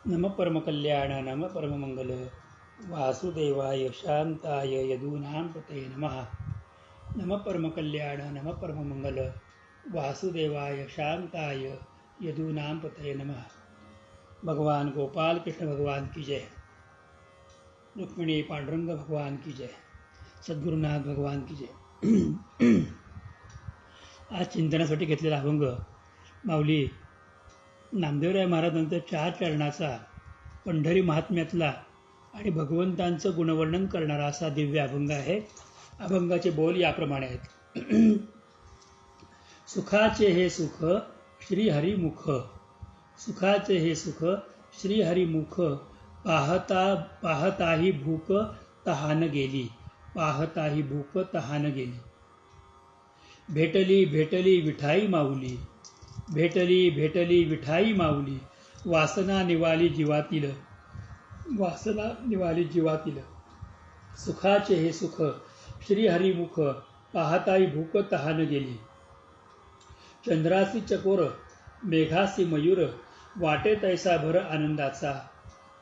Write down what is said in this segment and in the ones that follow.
नम परमकल्याण नम परममंगल वासुदेवाय शांताय यदूनां पते नमः। नम परमकल्याण नम परममंगल वासुदेवाय शांताय यदूनां पते नमः। भगवान गोपाल कृष्ण भगवान की जय, रुक्मिणी पांडुरंग भगवान की जय, सद्गुरुनाथ भगवान की जय। आज चिंतनासाठी घेतलेला अभंग माऊली नामदेवराय महाराजांचा 4 चरणाचा पंढरी महात्म्यातला आणि भगवंतांचं गुणवर्णन करणारा असा दिव्य अभंग आहे. अभंगाचे बोल याप्रमाणे आहेत. सुखाचे हे सुख श्रीहरिमुख, सुखाचे हे सुख श्रीहरिमुख, पाहता पाहताही भूक तहान गेली, पाहताही भूक तहान गेली. भेटली भेटली विठाई माऊली, भेटली भेटली विठाई माऊली, वासना निवाली जीवातील, वासना निवाली जीवातील. सुखाचे हे सुख श्रीहरिमुख, पाहताही भूक तहान गेली. चंद्रासी चकोर मेघासी मयूर, वाटे तैसा भर आनंदाचा.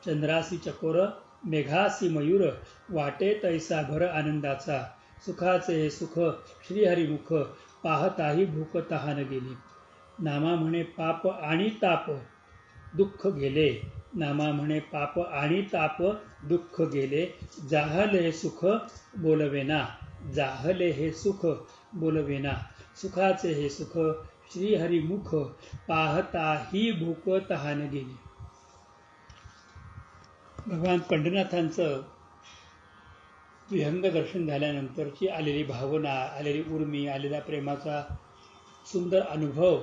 चंद्रासी चकोर मेघासी मयूर, वाटे तैसा भर आनंदाचा. सुखाचे हे सुख श्रीहरिमुख, पाहताही भूक तहान गेली. नामा म्हणे पाप आणि ताप दुःख गेले, नामा म्हणे पाप आणि ताप दुःख गेले. जाहले हे सुख बोलवेना, जाहले हे सुख बोलवेना. सुखाचे हे सुख श्रीहरिमुख, पाहताही भूक तहान गेली. भगवान पंढरीनाथांचं विहंग दर्शन झाल्यानंतरची आलेली भावना, आलेली उर्मी, आलेला प्रेमाचा सुंदर अनुभव,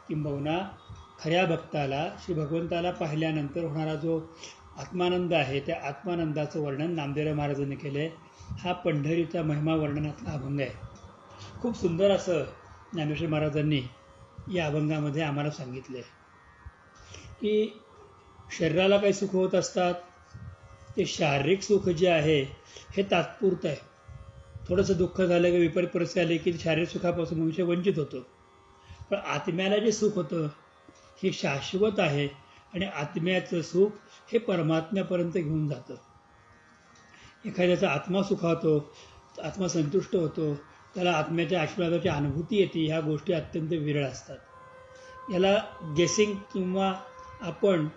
किंबहुना खऱ्या भक्ताला श्री भगवंताला पाहिल्यानंतर होणारा जो आत्मानंद आहे, त्या आत्मानंदाचं वर्णन नामदेवराय महाराजांनी केलं आहे. हा पंढरीचा महिमा वर्णनातला अभंग आहे. खूप सुंदर असं ज्ञानेश्वर महाराजांनी या अभंगामध्ये आम्हाला सांगितले की शरीराला काही सुख होत असतात, ते शारीरिक सुख जे आहे हे तात्पुरतं आहे. थोडंसं दुःख झालं की विपरीत परिस्थिती आली की शारीरिक सुखापासून मनुष्य वंचित होतो. पण आत्म्याला जे सुख होतं हे शाश्वत आहे आणि आत्म्याचं सुख हे परमात्म्यापर्यंत घेऊन जातं. एखाद्याचा आत्मा सुखावतो, आत्मा संतुष्ट होतो, त्याला आत्म्याच्या आशीर्वादाची अनुभूती येते. ह्या गोष्टी अत्यंत विरळ असतात. याला गेसिंग किंवा आपण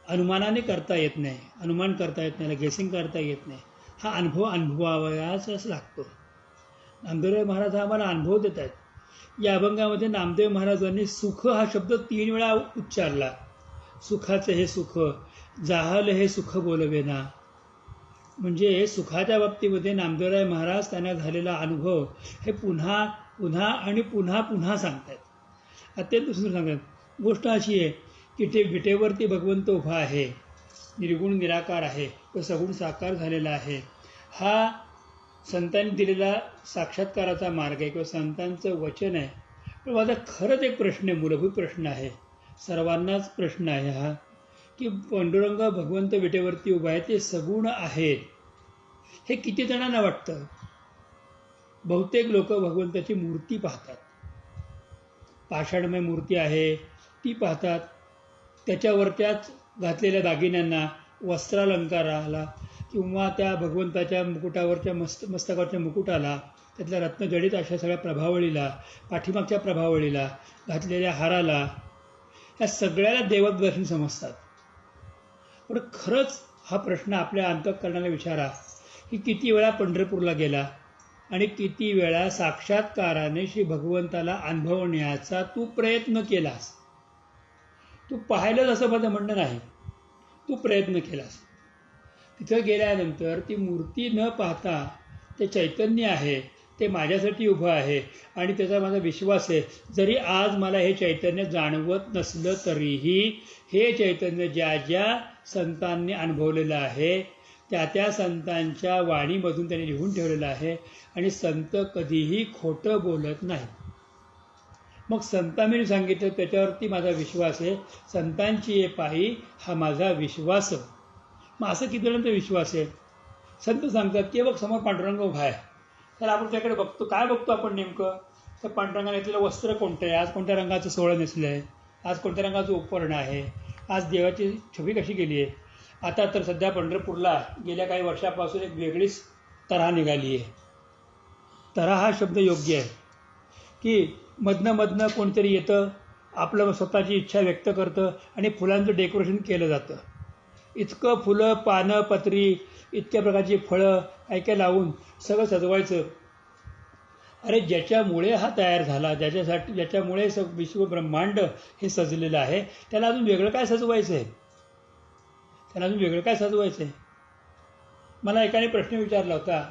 अनुमानाने करता येत नाही, अनुमान करता येत नाही, गेसिंग करता येत नाही. हा अनुभव अनुभवावाचाच लागतो. नामदेवराय महाराज हा आम्हाला अनुभव देत आहेत. या अभंगामध्ये नामदेव महाराजांनी सुख हा शब्द 3 वेळा उच्चारला. सुखाचे हे सुख, जाहले हे सुख बोलवेना. म्हणजे सुखाच्या बाबतीमध्ये नामदेवराय महाराज त्यांना झालेला अनुभव हे पुन्हा पुन्हा आणि पुन्हा पुन्हा सांगतात. अत्यंत सुंदर सांगतात. गोष्ट अशी आहे की ते विटेवरती भगवंत उभा आहे, निर्गुण निराकार आहे, तो सगुण साकार झालेला आहे. हा संतांनी दिलेला साक्षात्काराचा मार्ग आहे किंवा संतांचं वचन आहे. पण माझा खरंच एक प्रश्न आहे, मूलभूत प्रश्न आहे, सर्वांनाच प्रश्न आहे हा, की पांडुरंग भगवंत विटेवरती उभा आहे, ते सगुण आहेत, हे किती जणांना वाटतं? बहुतेक लोक भगवंताची मूर्ती पाहतात, पाषाणमय मूर्ती आहे ती पाहतात, त्याच्यावरच्याच घातलेल्या दागिन्यांना, वस्त्रालंकाराला किंवा त्या भगवंताच्या मुकुटावरच्या मस्तकावरच्या मुकुटाला, त्यातल्या रत्नजडित अशा सगळ्या प्रभावळीला, पाठीमागच्या प्रभावळीला, घातलेल्या हाराला, या सगळ्याला देवदर्शन समजतात. पण खरंच हा प्रश्न आपल्या अंतःकरणाला विचारा की किती वेळा पंढरपूरला गेला आणि किती वेळा साक्षात्काराने श्री भगवंताला अनुभवण्याचा तू प्रयत्न केलास. तू पाहिलंच असं माझं म्हणणं नाही, तू प्रयत्न केलास. तिथं गेल्यानंतर ती मूर्ती न पाहता ते चैतन्य आहे, ते माझ्यासाठी उभं आहे आणि त्याचा माझा विश्वास आहे. जरी आज मला हे चैतन्य जाणवत नसलं तरीही हे चैतन्य ज्या ज्या संतांनी अनुभवलेलं आहे त्या त्या संतांच्या वाणीमधून त्यांनी लिहून ठेवलेलं आहे आणि संत कधीही खोटं बोलत नाही. मग संतांनी सांगितलं त्याच्यावरती माझा विश्वास आहे, संतांची ये पायी हा माझा विश्वास. मग असं किती जणांचा विश्वास आहे? संत सांगतात की बघ समोर पांडुरंग उभा आहे, तर आपण त्याकडे बघतो. काय बघतो आपण नेमकं? तर पांडुरंगाने घेतलेलं वस्त्र कोणतं आहे, आज कोणत्या रंगाचं सोहळं नेसलं आहे, आज कोणत्या रंगाचं उपवर्ण आहे, आज देवाची छबी कशी गेली आहे. आता तर सध्या पंढरपूरला गेल्या काही वर्षापासून एक वेगळीच तऱ्हा निघाली आहे. तऱ्हा हा शब्द योग्य आहे की मधनं कोणतरी येतं, आपलं स्वतःची इच्छा व्यक्त करतं आणि फुलांचं डेकोरेशन केलं जातं. इतकं फुलं, पानं, पत्री, इतक्या प्रकारची फळं काय लावून सगळं सजवायचं. अरे ज्याच्यामुळे हा तयार झाला, ज्याच्यामुळे विश्वब्रह्मांड हे सजलेलं आहे, त्याला अजून वेगळं काय सजवायचं आहे? मला एकाने प्रश्न विचारला होता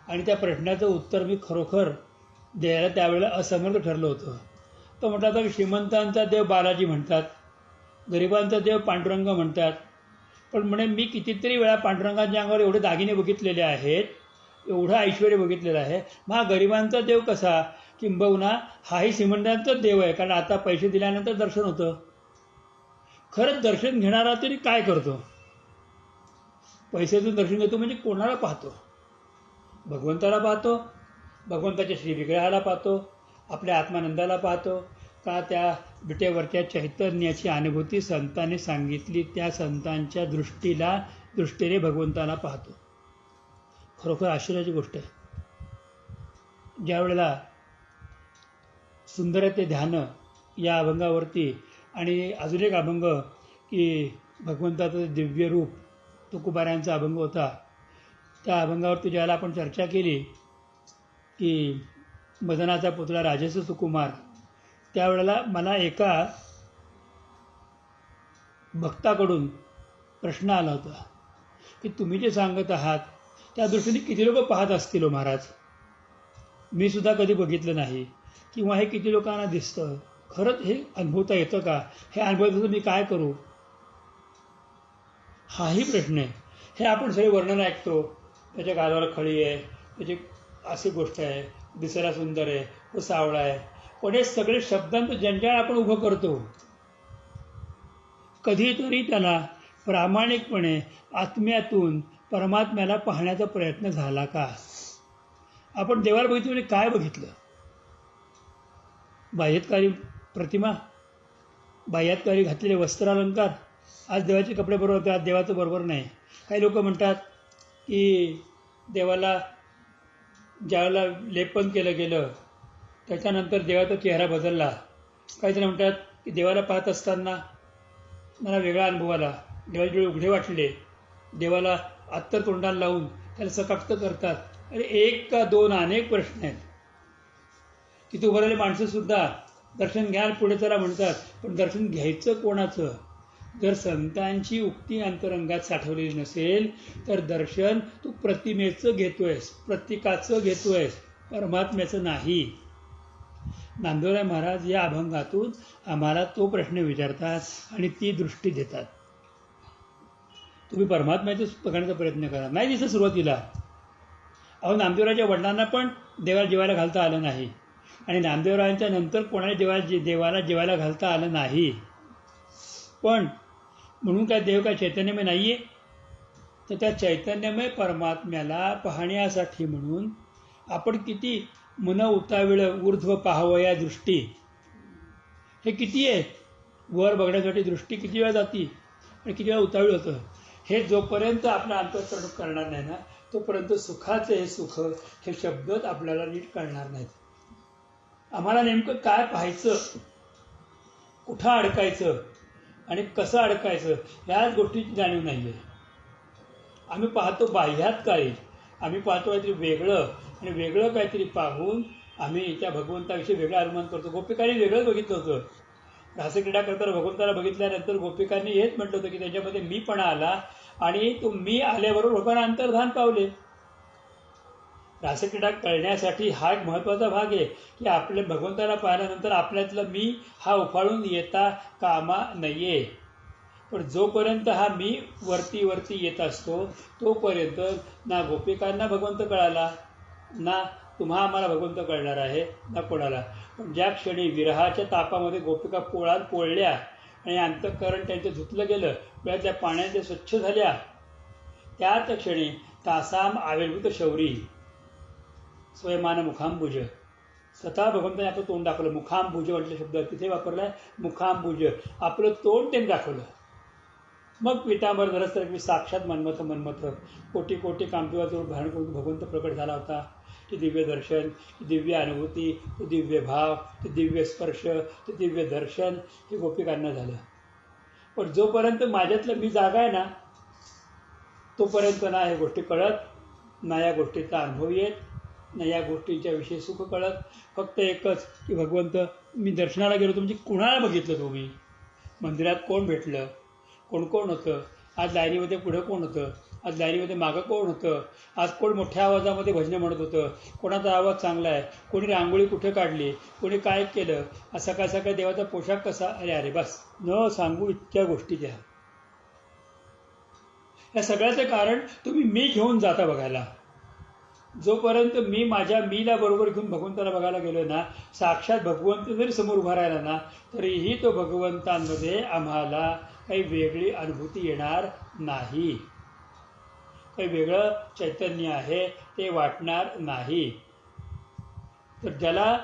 आणि त्या प्रश्नाचं उत्तर मी खरोखर द्यायला त्यावेळेला असमर्थ ठरलो होतो. तो म्हटला होता की श्रीमंतांचा देव बालाजी म्हणतात, गरिबांचा देव पांडुरंग म्हणतात, पण म्हणे मी कितीतरी वेळा पांडुरंगाच्या अंगावर एवढे दागिने बघितलेले आहेत, एवढं ऐश्वर्य बघितलेलं आहे, मग हा गरिबांचा देव कसा? किंबहुना हाही श्रीमंतांचाच देव आहे, कारण आता पैसे दिल्यानंतर दर्शन होतं. खरंच दर्शन घेणारा तरी काय करतो? पैशातून दर्शन घेतो म्हणजे कोणाला पाहतो? भगवंताला पाहतो, भगवंताच्या श्रीविग्रहाला पाहतो, आपल्या आत्मानंदाला पाहतो का त्या विटेवरच्या चैतन्याची अनुभूती संतांनी सांगितली त्या संतांच्या दृष्टीने भगवंताला पाहतो. खरोखर आश्चर्याची गोष्ट आहे. ज्या वेळेला सुंदर ते ध्यान या अभंगावरती आणि अजून एक अभंग की भगवंताचं दिव्य रूप, तो कुमारांचा अभंग होता. त्या अभंगावरती ज्यावेळेला आपण चर्चा केली की मदनाचा पुतळा राजेचा सुकुमार, त्यावेळेला मला एका भक्ताकडून प्रश्न आला होता की तुम्ही जे सांगत आहात त्या दृष्टीने किती लोक पाहत असतील हो महाराज? मी सुद्धा कधी बघितलं नाही, किंवा हे किती लोकांना दिसतं? खरंच हे अनुभवता येतं का? हे अनुभवताचं मी काय करू? हाही प्रश्न आहे. हे आपण सगळे वर्णन ऐकतो, त्याच्या गालावर खळी आहे, त्याची अशी गोष्ट आहे, दिसायला सुंदर आहे, तो सावळा आहे, पण हे सगळे शब्दांचं जंजाळ आपण उभं करतो. कधीतरी त्याला प्रामाणिकपणे आत्म्यातून परमात्म्याला पाहण्याचा प्रयत्न झाला का? आपण देवाला बघितलं म्हणजे काय बघितलं? बाह्यतकारी प्रतिमा, बाह्यतकारी घातलेले वस्त्रालंकार. आज देवाचे कपडे बरोबर होते, आज देवाचं बरोबर नाही. काही लोक म्हणतात की देवाला ज्यावेळेला लेपन केलं गेलं त्याच्यानंतर देवाचा चेहरा बदलला. काहीतरी म्हणतात की देवाला पाहत असताना मला वेगळा अनुभव आला, देवाचे डोळे उघडे वाटले, देवाला अत्तर तोंडाला लावून त्याला सकाक्त करतात. अरे एक का दोन, अनेक प्रश्न आहेत. तिथे उभं राहिलेली माणसंसुद्धा दर्शन घ्याल पुढे चला म्हणतात, पण दर्शन घ्यायचं कोणाचं? जर संतांची उक्ती अंतरंगात साठवलेली नसेल तर दर्शन तू प्रतिमेचं घेतोयस, प्रतीकाचं घेतोयस, परमात्म्याचं नाही. नामदेवराय महाराज या अभंगातून आम्हाला तो प्रश्न विचारतात आणि ती दृष्टी देतात. तुम्ही परमात्म्याचं बघण्याचा प्रयत्न करा. नाही दिसत सुरुवातीला. अहो नामदेवराच्या वडिलांना पण देवाला जेवायला घालता आलं नाही आणि नामदेवरायांच्या नंतर कोणाला देवाला जेवायला घालता आलं नाही. पण म्हणून काय देव काय चैतन्यमय नाही आहे? तर त्या चैतन्यमय परमात्म्याला पाहण्यासाठी म्हणून आपण किती मन उताविळ ऊर्ध्व पाहावया दृष्टी, हे किती आहे? वर बघण्यासाठी दृष्टी किती वेळा जाती आणि किती वेळा उतावीळ होतं. हे जोपर्यंत आपलं अंतःकरण करणार नाही ना, तोपर्यंत सुखाचे हे सुख हे शब्दच आपल्याला नीट कळणार नाहीत. आम्हाला नेमकं काय पाहायचं, कुठं अडकायचं आणि कसं अडकायचं ह्याच गोष्टीची जाणीव नाही आहे. आम्ही पाहतो बाह्यात काय, आम्ही पाहतो काहीतरी वेगळं आणि वेगळं काहीतरी पाहून आम्ही त्या भगवंताविषयी वेगळं अनुमान करतो. गोपिकांनी वेगळंच बघितलं होतं. रासक्रीडा करताना भगवंताला बघितल्यानंतर गोपिकांनी हेच म्हटलं होतं की त्याच्यामध्ये मीपणा आला आणि तो मी आल्याबरोबर लोकांना अंतर्धान पावले. रासक्रीडा कळण्यासाठी हा एक महत्त्वाचा भाग आहे की आपल्या भगवंताला पाहिल्यानंतर आपल्यातला मी हा उफाळून येता कामा नये. पण जोपर्यंत हा मी वरती येत असतो तोपर्यंत ना गोपिकांना भगवंत कळाला, ना तुम्हा आम्हाला भगवंत कळणार आहे, ना कोणाला. पण ज्या क्षणी विरहाच्या तापामध्ये गोपिका पोळात पोळल्या आणि अंतःकरण त्यांचं धुतलं गेलं, त्या पाण्याच्या स्वच्छ झाल्या, त्याच क्षणी तासाम आविर्भूत शौरी स्वयमान मुखांबुज, स्वतः भगवंताने आपलं तोंड दाखवलं. मुखांबुज म्हटलं शब्द तिथे वापरला आहे. मुखांबुज, आपलं तोंड त्यांनी दाखवलं. मग पितांबर धरस तर साक्षात मन्मथ मन्मथ कोटी कोटी कांतिवाचं धारण करून भगवंत प्रकट झाला होता. ते दिव्य दर्शन, ती दिव्य अनुभूती, तो दिव्य भाव, ते दिव्य स्पर्श, ते दिव्य दर्शन हे गोपिकांना झालं. पण जोपर्यंत माझ्यातलं मी जागा आहे ना, तोपर्यंत ना या गोष्टी कळत, ना या गोष्टीचा अनुभव येत, ना या गोष्टींच्या विषयी सुख कळत. फक्त एकच की भगवंत मी दर्शनाला गेलो होतो म्हणजे कुणाला बघितलं तुम्ही, मंदिरात कोण भेटलं, कोण कोण होतं, आज लाईनीमध्ये पुढं कोण होतं, आज लाईनीमध्ये मागं कोण होतं, आज कोण मोठ्या आवाजामध्ये भजनं म्हणत होतं, कोणाचा आवाज चांगला आहे, कोणी रांगोळी कुठे काढली, कोणी काय केलं, आज सकाळ सकाळी देवाचा पोशाख कसा, अरे अरे बस न सांगू इतक्या गोष्टी द्या. या सगळ्याचं कारण तुम्ही मी घेऊन जाता बघायला. जोपर्यंत मी माझ्या मीला बरोबर घेऊन भगवंताला बघायला गेलो ना, साक्षात भगवंत जरी समोर उभा राहिला ना, तरीही तो भगवंतांमध्ये आम्हाला काही वेगळी अनुभूती येणार नाही, काही वेगळं चैतन्य आहे ते वाटणार नाही. तर ज्याला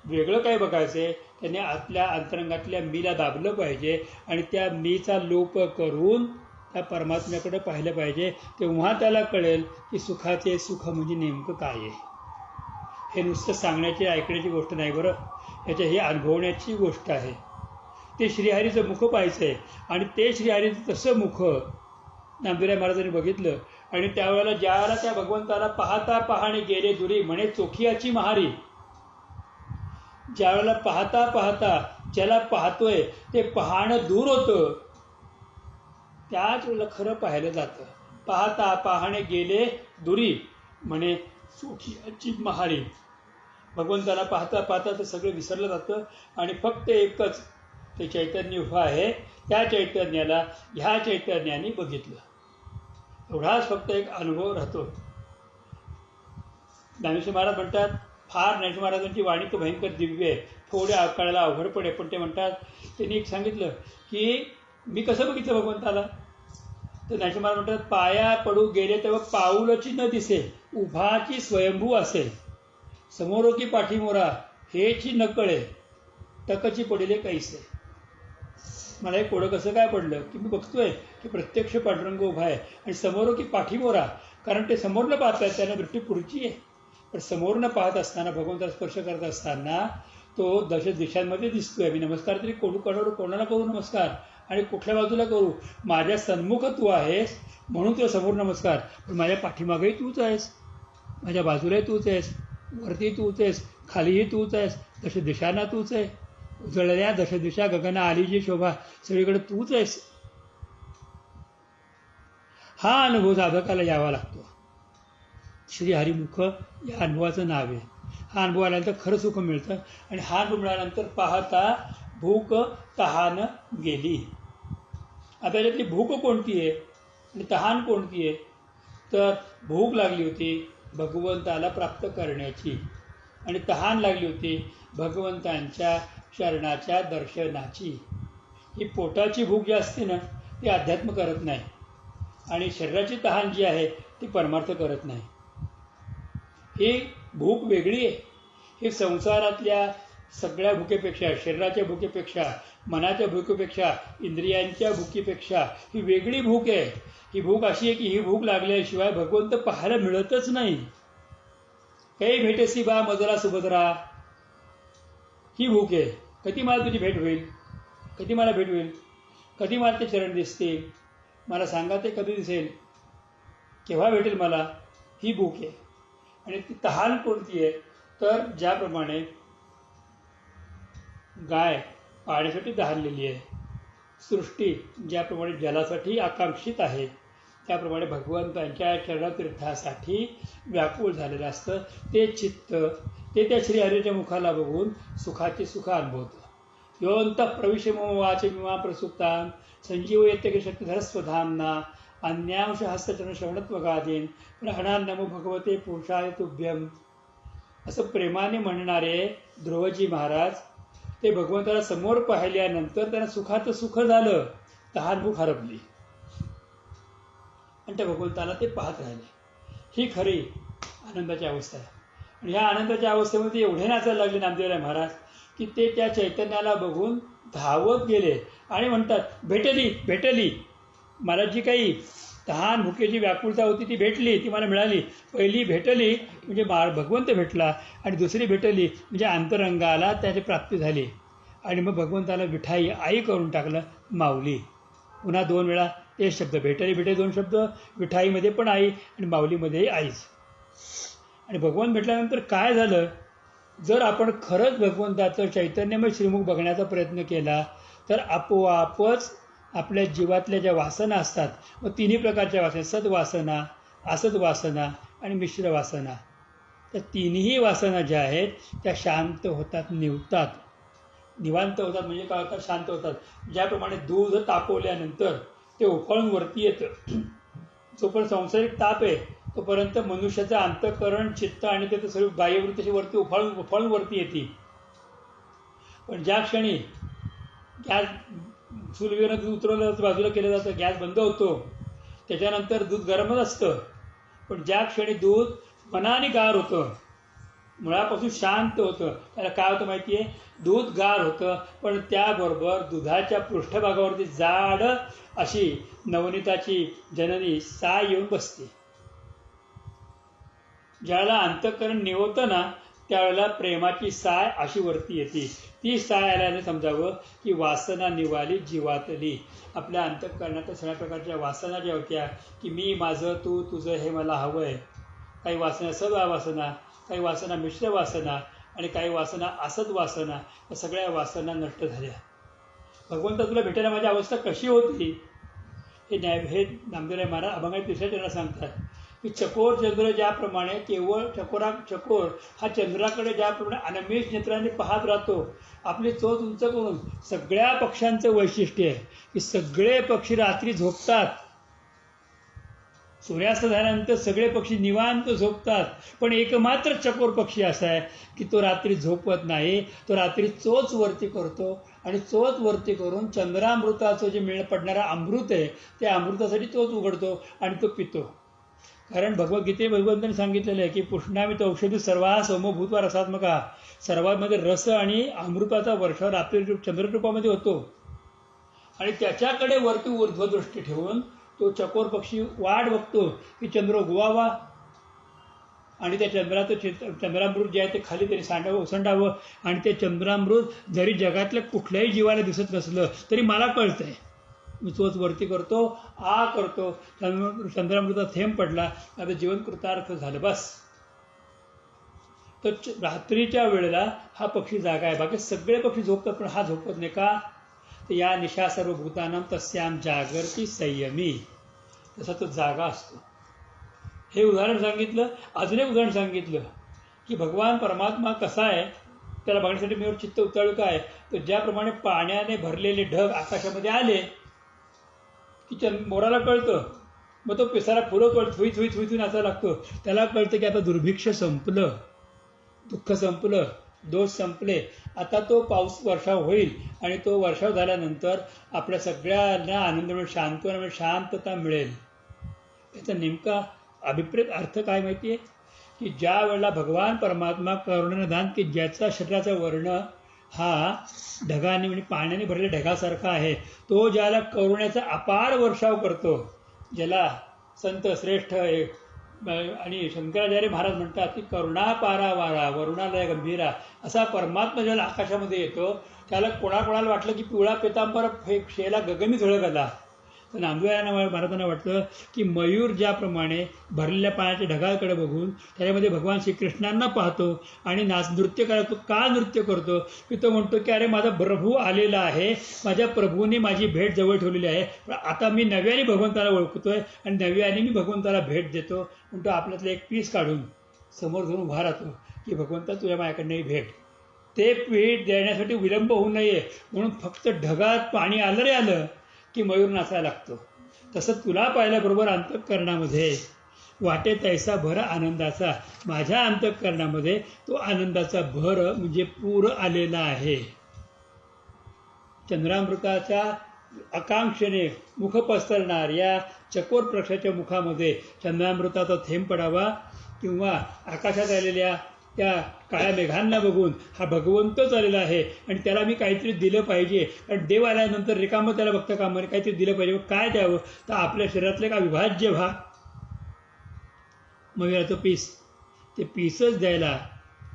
वेगळं काय बघायचं आहे त्याने आपल्या अंतरंगातल्या मीला दाबलं पाहिजे आणि त्या मीचा लोप करून त्या परमात्म्याकडे पाहिलं पाहिजे. तेव्हा त्याला कळेल की सुखाचे सुख म्हणजे नेमकं काय आहे. हे नुसतं सांगण्याची ऐकण्याची गोष्ट नाही बरं, याच्या ही अनुभवण्याची गोष्ट आहे. ते श्रीहरीचं मुख पाहायचं आहे आणि ते श्रीहरीचं तसं मुख नामदेवराय महाराजांनी बघितलं. आणि त्यावेळेला ज्यावेळेला त्या भगवंताला पाहता पाहणे गेले दुरी म्हणे चोखियाची महारी. ज्यावेळेला पाहता पाहता ज्याला पाहतोय ते पाहणं दूर होतं, त्याच वेळेला खरं पाहिलं जातं. पाहता पाहणे गेले दुरी म्हणे चोखियाची महारी. भगवंताला पाहता पाहता ते सगळं विसरलं जातं आणि फक्त एकच ते चैतन्य उभं आहे, त्या चैतन्याला ह्या चैतन्याने बघितलं, एवढाच फक्त एक अनुभव राहतो. ज्ञानेश्वर महाराज म्हणतात, फार ज्ञानेश्वर महाराजांची वाणी तर भयंकर दिव्य आहे, थोड्या कळायला अवघड पडे, पण ते म्हणतात, त्यांनी एक सांगितलं की मी कसं बघितलं भगवंताला. तर ज्ञानेश्वर महाराज म्हणतात, पाया पडू गेले तेव्हा पाऊलची न दिसे, उभाची स्वयंभू असे, समोरो की पाठीमोरा हेची न कळे, टकची पडिले कैसे. मला हे कोडं कसं काय पडलं की मी बघतोय की प्रत्यक्ष पांडुरंग उभा आहे आणि समोर की पाठीमोरा, कारण ते समोरनं पाहत आहेत त्यांना दृष्टी पुढची आहे. पण समोरनं पाहत असताना भगवंताला स्पर्श करत असताना तो दश दिशांमध्ये दिसतोय. मी नमस्कार तरी कोणाला करू नमस्कार आणि कुठल्या बाजूला करू, माझ्या सन्मुख तू आहेस म्हणून तुला समोर नमस्कार, पण माझ्या पाठीमागेही तूच आहेस, माझ्या बाजूलाही तूच आहेस, वरती तूच आहेस, खालीही तूच आहेस, दश दिशांना तूच आहे, उजळल्या दश दिशा गगना आली जी शोभा, सगळीकडे तूच आहेस. हा अनुभव साधकाला यावा लागतो. श्रीहरिमुख या अनुभवाचं नाव आहे. हा अनुभव आल्यानंतर खरं सुख मिळतं आणि हा अनुभव मिळाल्यानंतर पाहता भूक तहान गेली. आता याच्यातली भूक कोणती आहे आणि तहान कोणती आहे, तर भूक लागली होती भगवंताला प्राप्त करण्याची आणि तहान लागली होती भगवंतांच्या शरणाच्या दर्शनाची. ही पोटाची भूक जी असते ना ती अध्यात्म करत नाही आणि शरीराची तहान जी आहे ती परमार्थ करत नाही. ही भूक वेगळी आहे. ही संसारातल्या सगळ्या भुकेपेक्षा, शरीराच्या भुकेपेक्षा, मनाच्या भुकेपेक्षा, इंद्रियांच्या भुकीपेक्षा ही वेगळी भूक आहे. ही भूक अशी आहे की ही भूक लागल्याशिवाय भगवंत पाहायला मिळतच नाही. काही भेटेसी बा मजरा सुभद्रा, ही भूक आहे. कधी मला तुझी भेट होईल, कधी मला भेट होईल, कधी मला ते चरण दिसतील, मला सांगा ते कधी दिसेल, केव्हा भेटेल मला, ही भूक आहे. आणि ती तहान कोणती आहे, तर ज्याप्रमाणे गाय पाण्यासाठी तहानलेली आहे, सृष्टी ज्याप्रमाणे जलासाठी आकांक्षित आहे, त्याप्रमाणे भगवंतांच्या चरणतीर्थासाठी व्याकुळ झालेलं असतं. ते चित्त ते त्या श्रीहरीच्या मुखाला बघून सुखाचे सुख अनुभवतं. योऽन्तः प्रविश्य मम वाचे मिमा प्रसुप्तां संजीव येते शक्तिधर स्वधामना अन्यांश हस्तचरण श्रवणत्वगादीन प्राणान्नमो भगवते पुरुषाय तुभ्यम. असं प्रेमाने म्हणणारे ध्रुवजी महाराज ते भगवंताला समोर पाहिल्यानंतर त्यांना सुखाचं सुख झालं, तहान भूक हरपली आणि त्या भगवंताला ते पाहत राहिले. ही खरी आनंदाची अवस्था आहे. आणि ह्या आनंदाच्या अवस्थेमध्ये एवढे नाचायला लागले नामदेवराय महाराज की ते त्या चैतन्याला बघून धावत गेले आणि म्हणतात, भेटली भेटली. मला जी काही तहान भुकेची व्याकुळता होती ती भेटली, ती मला मिळाली. पहिली भेटली म्हणजे भगवंत भेटला, आणि दुसरी भेटली म्हणजे अंतरंगाला त्याची प्राप्ती झाली. आणि मग भगवंताला विठाई आई करून टाकलं, माऊली. पुन्हा 2 वेळा तेच शब्द, भेटे 2 शब्द, विठाईमध्ये पण आई आणि माऊलीमध्येही आईच. आणि भगवंत भेटल्यानंतर काय झालं, जर आपण खरंच भगवंताचं चैतन्यमय श्रीमुख बघण्याचा प्रयत्न केला तर आपोआपच आपल्या जीवातल्या ज्या वासना असतात, मग 3 प्रकारच्या वासना, सद्वासना, असद्वासना आणि मिश्र वासना, त्या 3ही वासना ज्या आहेत त्या शांत होतात, निवतात, निवांत होतात. म्हणजे काय होतात, शांत होतात. ज्याप्रमाणे दूध तापवल्यानंतर ते उफाळून वरती येतं, जोपर्यंत संसारिक ताप आहे तोपर्यंत मनुष्याचं अंतःकरण, चित्त आणि त्याचं सगळी बाह्यवृत्ती वरती उफाळून वरती येते. पण ज्या क्षणी गॅस चुलीवरनं दूध उतरवलं बाजूला केलं जातं, गॅस बंद होतो, त्याच्यानंतर दूध गरमच असतं. पण ज्या क्षणी दूध मनाने गार होतं, मुळापासून शांत होतं, त्याला काय होतं माहिती आहे, दूध गार होतं, पण त्याबरोबर दुधाच्या पृष्ठभागावरती जाड अशी नवनीताची जननी साय येऊन बसते. ज्यावेळेला अंतःकरण निवतं ना, त्यावेळेला प्रेमाची साय अशी वरती येते. ती साय आल्याने समजावं की वासना निवाली जीवातली. आपल्या अंतःकरणात सगळ्या प्रकारच्या वासना ज्या होत्या की मी, माझं, तू, तुझं, हे मला हवं आहे, काही वासना सद्वासना, काही वासना मिश्र वासना आणि काही वासना असद वासना, या सगळ्या वासना नष्ट झाल्या. भगवंता तुला भेटायला माझी अवस्था कशी होती, हे नामदेवराय महाराज अभंगाच्या 3ऱ्या चरणात सांगतात की चकोर चंद्र ज्याप्रमाणे केवळ चकोर हा चंद्राकडे ज्याप्रमाणे अनमेष नेत्रांनी पाहत राहतो, आपली चोच उंच करून, सगळ्या पक्ष्यांचं वैशिष्ट्य आहे की सगळे पक्षी रात्री झोपतात. सूर्यास्त झाल्यानंतर सगळे पक्षी निवांत झोपतात, पण एकमात्र चकोर पक्षी असा आहे की तो रात्री झोपत नाही. तो रात्री चोच वरती करतो आणि चोच वरती करून चंद्रामृताचं जे पडणारा अमृत आहे त्या अमृतासाठी चोच उघडतो आणि तो पितो. कारण भगवद्गीतेत भगवंतांनी सांगितलेलं आहे की पुष्णामित औषधी सर्वा समभूतवा रसात्मका, सर्वांमध्ये रस आणि अमृताचा वर्षाव रात्री चंद्ररूपामध्ये होतो. आणि त्याच्याकडे वरती ऊर्ध्वदृष्टी ठेवून तो चकोर पक्षी वाट बघतो की चंद्र उगवावा आणि त्या चंद्रामृत जे आहे ते खाली तरी ओसंडावं. आणि ते चंद्रामृत जरी जगातल्या कुठल्याही जीवाला दिसत नसलं तरी मला कळतंय, मी चोच वरती करतो, करतो, चंद्रामृतात थेंब पडला, आता जीवन कृतार्थ झालं, बस. तर रात्रीच्या वेळेला हा पक्षी जागा आहे, बाकी सगळे पक्षी झोपतात, पण हा झोपत नाही. का, तर या निशा सर्वभूतानां तस्याम जागर्ती संयमी, तसा तो जागा असतो. हे उदाहरण सांगितलं. अजून एक उदाहरण सांगितलं की भगवान परमात्मा कसा आहे त्याला बघण्यासाठी मी चित्त उतरलं. काय, तर ज्याप्रमाणे पाण्याने भरलेले ढग आकाशामध्ये आले की मोराला कळतं, मग तो पिसारा फुलवतो, थुई थुई थुई थुई नाचायला लागतो. त्याला कळतं की आता दुर्भिक्ष संपलं, दुःख संपलं, दोष संपले, आता तो पाऊस वर्षाव होईल. आणि तो वर्षाव झाल्यानंतर आपल्या सगळ्यांना आनंद मिळेल, शांतता मिळेल. याचा नेमका अभिप्रेत अर्थ काय माहिती आहे की ज्या वेळेला भगवान परमात्मा करुणानिधान, की ज्याचा शरीराचा वर्ण हा ढगाने म्हणजे पाण्याने भरलेल्या ढगासारखा आहे, तो ज्याला करुण्याचा अपार वर्षाव करतो, ज्याला संत श्रेष्ठ आणि शंकराचार्य महाराज म्हणतात की करुणा पारावारा वरुणालय गंभीरा, असा परमात्मा ज्याला आकाशामध्ये येतो त्याला कोणाकोणाला वाटलं की पिवळा पितांबर शेला गगनी झळकला. तर नामदेवरायांना महाराजांना वाटतं की मयूर ज्याप्रमाणे भरलेल्या पाण्याच्या ढगाकडे बघून त्याच्यामध्ये भगवान श्रीकृष्णांना पाहतो आणि नृत्य करतो. का नृत्य करतो की तो म्हणतो की अरे माझा प्रभू आलेला आहे, माझ्या प्रभूने माझी भेट जवळ ठेवलेली आहे, पण आता मी नव्याने भगवंताला ओळखतोय आणि नव्याने मी भगवंताला भेट देतो. म्हणतो आपल्यातलं एक पीस काढून समोर धरून उभा राहतो की भगवंता तुझ्या माझ्याकडनं भेट. ते भेट देण्यासाठी विलंब होऊ नये म्हणून फक्त ढगात पाणी आलं रे आलं की मयूर नाचायला लागतो. तसं तुला पाहिल्याबरोबर अंतःकरणामध्ये वाटे तैसा भर आनंदाचा, माझ्या अंतःकरणामध्ये तो आनंदाचा भर म्हणजे पूर आलेला आहे. चंद्रामृताच्या आकांक्षेने मुख पसरणार या चकोर पक्षाच्या मुखामध्ये चंद्रामृताचा थेंब पडावा किंवा आकाशात आलेल्या त्या काळ्या मेघांना बघून हा भगवंत चाललेला आहे आणि त्याला मी काहीतरी दिलं पाहिजे. कारण देव आल्यानंतर रिकामं त्याला बघता कामा नये, काहीतरी दिलं पाहिजे. काय द्यावं? तर आपल्या शरीरातले का अविभाज्य भाग, मयुराचं पीस, ते पीसच द्यायला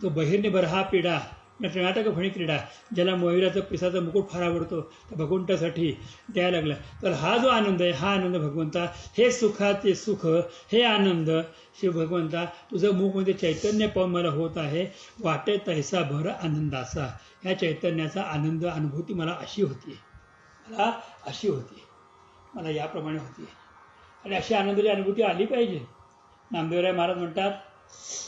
तो बहिर्निभर हा पिढा नटनाटक फणी क्रीडा, ज्याला मयुराचं पिसाचा मुकुट फार आवडतो त्या भगवंतासाठी द्यायला लागला. तर हा जो आनंद आहे, हा आनंद भगवंता, हे सुखाचे सुख, हे आनंद शिव भगवंता, तुझं मुखमध्ये चैतन्य पाहून मला होत आहे. वाटे तैसा भर आनंदाचा, ह्या चैतन्याचा आनंद अनुभूती मला अशी होती, मला अशी होती, मला याप्रमाणे होती. आणि अशी आनंदाची अनुभूती आली पाहिजे. नामदेवराय महाराज म्हणतात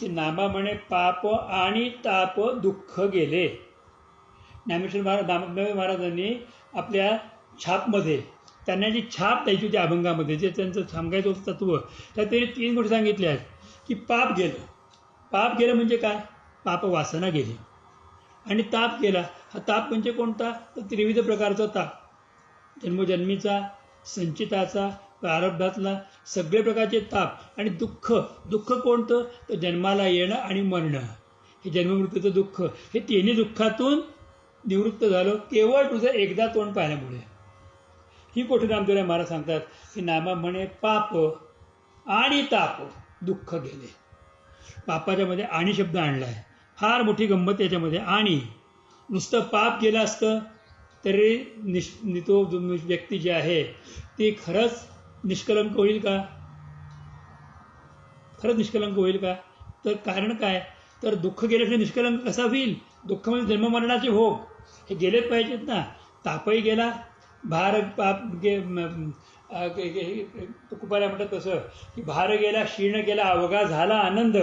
की नामा म्हणे पाप आणि ताप दुःख गेले. ज्ञानेश्वर महाराजांनी आपल्या छापमध्ये, त्यांना जी छाप द्यायची होती अभंगामध्ये, जे त्यांचं सांगायचं होतं तत्व, त्यात त्यांनी 3 गोष्टी सांगितल्या आहेत. की पाप गेलं, पाप गेलं म्हणजे काय? पाप वासना गेली. आणि ताप गेला, हा ताप म्हणजे कोणता? तर त्रिविध प्रकारचा ताप, जन्मोजन्मीचा, संचिताचा, प्रारब्धातला, सगळे प्रकारचे ताप. आणि दुःख, दुःख कोणतं? तर जन्माला येणं आणि मरणं, हे जन्ममृत्यूचं दुःख. हे तिन्ही दुःखातून निवृत्त झालो केवळ तुझं एकदा तोंड पाहिल्यामुळे. ही गोष्ट नामदेवराय महाराज सांगतात की नामा म्हणे पाप आणि ताप दुःख गेले. पापाच्या मध्ये आणि शब्द आणला आहे, फार मोठी गंमत याच्यामध्ये. आणि नुसतं पाप गेलं असतं तरी तो व्यक्ती जी आहे ती खरंच निष्कलंक होईल का? खरंच निष्कलंक होईल का? तर कारण काय? तर दुःख गेल्याशिवाय निष्कलंक कसा होईल? दुःख म्हणजे जन्ममरणाचे भोग हे गेलेच पाहिजेत ना. तापही गेला, भार पाप तुकोबाला म्हणतात तसं की भार गेला, क्षीण गेला, अवघा झाला आनंद.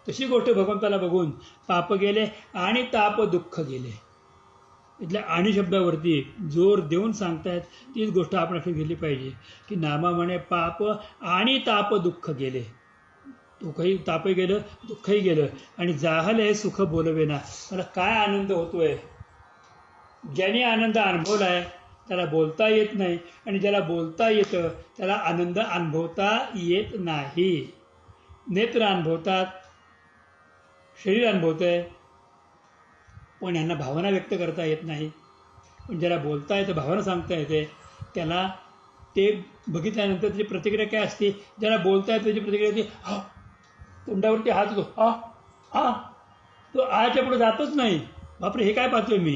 तशी गोष्ट भगवंताला बघून पाप गेले आणि ताप दुःख गेले. इथल्या आणि शब्दावरती जोर देऊन सांगतायत, तीच गोष्ट आपण लक्षात घेतली पाहिजे की नामा म्हणे पाप आणि ताप दुःख गेले. दुःखही, तापही गेलं, दुःखही गेलं. आणि जाहले सुख बोलवेना, मला काय आनंद होतोय. ज्याने आनंद अनुभवलाय त्याला बोलता येत नाही, आणि ज्याला बोलता येतं त्याला आनंद अनुभवता येत नाही. नेत्र अनुभवतात, शरीर अनुभवतंय, पण यांना भावना व्यक्त करता येत नाही. पण ज्याला बोलता येतं, भावना सांगता येते, त्याला ते बघितल्यानंतर त्याची प्रतिक्रिया काय असते? ज्याला बोलता येतं त्याची प्रतिक्रिया होती हा, तोंडावरती हात होतो, हा हा, तो आच्या पुढे जातच नाही. बापरे, हे काय पाहतोय मी?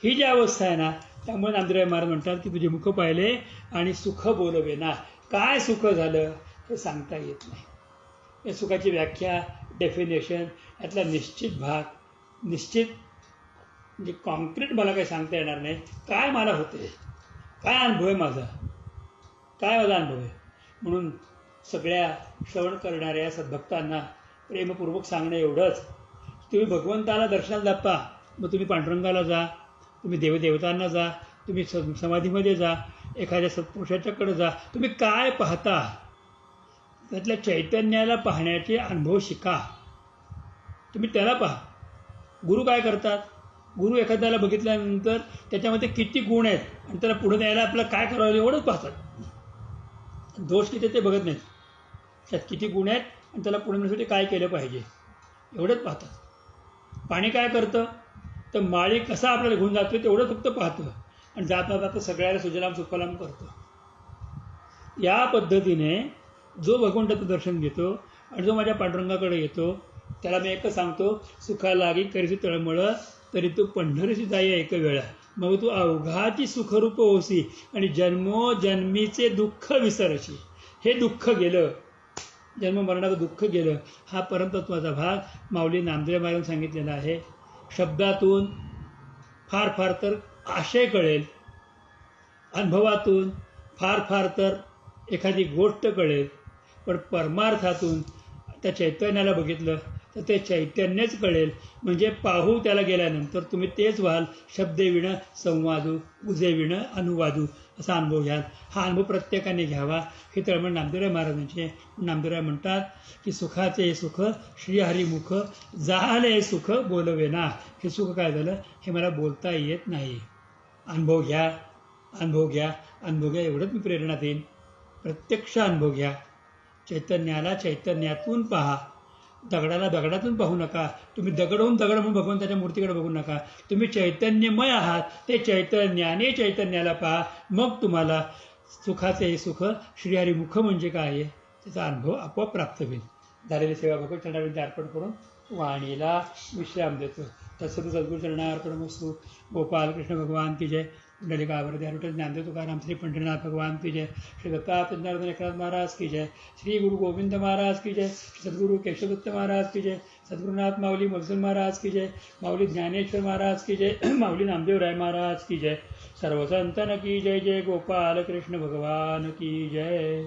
ही जी अवस्था आहे ना, त्यामुळे नामदेवराय महाराज म्हणतात की तुझे मुख पाहिले आणि सुख बोलवे ना. काय सुख झालं हे सांगता येत नाही. या सुखाची व्याख्या, डेफिनेशन, यातला निश्चित भाग, निश्चित म्हणजे कॉन्क्रीट मला काही सांगता येणार नाही. काय मला होते, काय अनुभव आहे माझा, काय माझा अनुभव आहे. म्हणून सगळ्या श्रवण करणाऱ्या सद्भक्तांना प्रेमपूर्वक सांगणं एवढंच, तुम्ही भगवंताला दर्शनाला जाता, मग तुम्ही पांडुरंगाला जा, तुम्ही देवदेवतांना जा, तुम्ही समाधीमध्ये जा, एखाद्या सत्पुरुषाच्याकडे जा, तुम्ही काय पाहता त्यातल्या चैतन्याला पाहण्याचे अनुभव शिका. तुम्ही त्याला पहा. गुरु काय करतात? गुरु एखाद्याला बघितल्यानंतर त्याच्यामध्ये किती गुण आहेत आणि त्याला पुढे न्यायला आपल्याला काय करावं एवढंच पाहतात. दोष किती ते बघत नाहीत. त्यात किती गुण आहेत आणि त्याला पुढे नेण्यासाठी काय केलं पाहिजे एवढंच पाहतात. पाणी काय करतं? तर माळी कसा आपल्याला घेऊन जातो तेवढं फक्त पाहतं आणि जाता जाता सगळ्याला सुजलाम सुफलाम करतं. या पद्धतीने जो भगवंताचं दर्शन घेतो आणि जो माझ्या पांडुरंगाकडे येतो त्याला मी एकच सांगतो, सुखा लागी करीसी तळमळ, तरी तू पंढरीशी जाई एक वेळा. मग तू अवघाची सुखरूप होसी आणि जन्मोजन्मीचे दुःख विसरशी. हे दुःख गेलं, जन्ममरणाचं दुःख गेलं, हा परमतत्वाचा भाग माऊली नामदेव महाराजांनी सांगितलेला आहे. शब्दातून फार फार तर आशय कळेल, अनुभवातून फार फार तर एखादी गोष्ट कळेल, पण परमार्थातून त्या चैतन्याला बघितलं तर ते चैतन्यच कळेल. म्हणजे पाहू त्याला गेल्यानंतर तुम्ही तेच व्हाल, शब्दे विण संवादू, उजे विण अनुवादू, असा अनुभव घ्याल. हा अनुभव प्रत्येकाने घ्यावा. हे तळमळ नामदेवराय महाराजांचे. नामदेवराय म्हणतात की सुखाचे सुख श्रीहरिमुख, जाहले सुख बोलवेना. हे सुख काय झालं हे मला बोलता येत नाही. अनुभव घ्या, अनुभव घ्या, अनुभव घ्या, एवढंच मी प्रेरणा देईन. प्रत्यक्ष अनुभव घ्या. चैतन्याला चैतन्यातून पहा. दगडाला दगडातून पाहू नका, तुम्ही दगड होऊन दगड म्हणून भगवंताच्या मूर्तीकडे बघू नका. तुम्ही चैतन्यमय आहात, ते चैतन्याने चैतन्याला पहा. मग तुम्हाला सुखाचे हे सुख श्रीहरिमुख म्हणजे काय आहे त्याचा अनुभव आपोआप प्राप्त होईल. झालेली सेवा भगवत चरणामध्ये अर्पण करून वाणीला विश्राम देतो. तसं सद्गुरू चरणार्पणमस्तु. गोपाल कृष्ण भगवान की जय. पुंडलिकावरती हरवट ज्ञानदेव तुकाराम श्री पंढरीनाथ भगवान की जय. श्री दत्तात्रय जनार्दन एकनाथ महाराज की जय. श्री गुरु गोविंद महाराज की जय. सद्गुरु केशवदत्त महाराज की जय. सद्गुरुनाथ माऊली मगजूल महाराज की जय. माऊली ज्ञानेश्वर महाराज की जय. माऊली नामदेव राय महाराज की जय. सर्व संतन की जय. जय गोपाल कृष्ण भगवान की जय.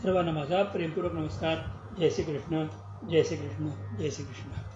सर्वांना माझा प्रेमपूर्वक नमस्कार. जय श्री कृष्ण, जय श्री कृष्ण, जय श्री कृष्ण.